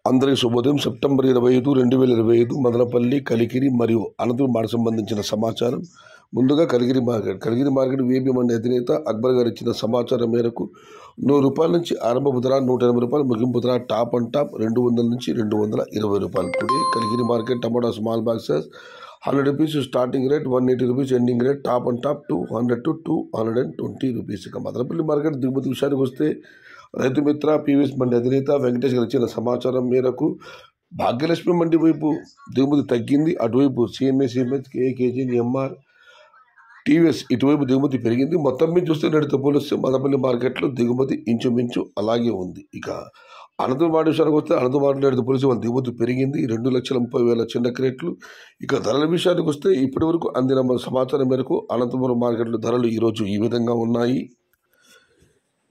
అందరికీ శుభోదయం. సెప్టెంబర్ 25, 2025 మదనపల్లి, కలికిరి మరియు అనంతపురం మాట సంబంధించిన సమాచారం. ముందుగా కలికిరి మార్కెట్ వీబీ మండి అధినేత అక్బర్ గారు ఇచ్చిన సమాచారం మేరకు ₹100 నుంచి ఆరంభపు ధర ₹180, ముగింపు ధర టాప్ అండ్ టాప్ ₹200 నుంచి ₹220. Today Kalikiri market tomato small boxes ₹100 starting rate, ₹180 ending rate, top and top ₹200 to ₹220. ఇక మదనపల్లి మార్కెట్ దిగుమతి విషయానికి వస్తే రైతు మిత్ర పీవీఎస్ మండి అధినేత వెంకటేష్ గారు ఇచ్చిన సమాచారం మేరకు భాగ్యలక్ష్మి మండి వైపు దిగుమతి తగ్గింది, అటువైపు సిఎంఎస్, కేజీ, ఎంఆర్, టీవీఎస్ ఇటువైపు దిగుమతి పెరిగింది. మొత్తం మీద చూస్తే నేటితో పోలిస్తే మదనపల్లి మార్కెట్లో దిగుమతి ఇంచుమించు అలాగే ఉంది. ఇక అనంతపురం మాట విషయానికి వస్తే అనంతపురం మార్కెట్ నేటితో పోలిస్తే వాళ్ళ దిగుమతి పెరిగింది, 2,30,000 చిన్న క్రేట్లు. ఇక ధరల విషయానికి వస్తే ఇప్పటి వరకు అందిన సమాచారం మేరకు అనంతపురం మార్కెట్లో ధరలు ఈరోజు ఈ విధంగా ఉన్నాయి.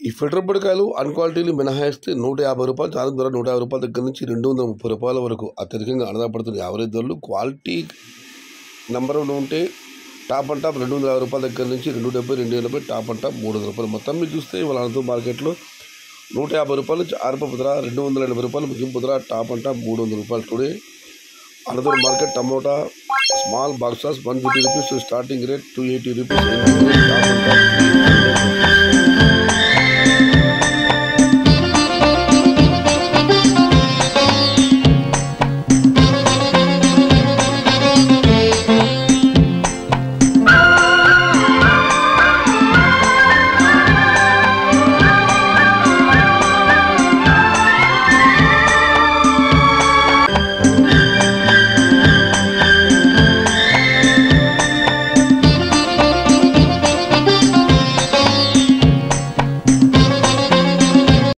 ఈ ఫిల్టర్ పొడికాయలు అన్క్వాలిటీలు మినహాయిస్తే ₹150, చారు ధర ₹150 దగ్గర నుంచి ₹230 వరకు అత్యధికంగా ఆధారపడుతున్న యావరేజ్ ధరలు. క్వాలిటీ నెంబర్ ఉంటే టాప్ అండ్ టాప్ ₹250 దగ్గర నుంచి ₹270, ₹280, టాప్ అండ్ టాప్ ₹300. మొత్తం మీద చూస్తే ఇవాళ అనంతపురం మార్కెట్లో ₹150 నుంచి ఆరంభపు ధర ₹280, ముగింపు ధర top and top ₹300. Today Anantapuram market tomato small boxes ₹150 starting rate, ₹280 top and top ₹300.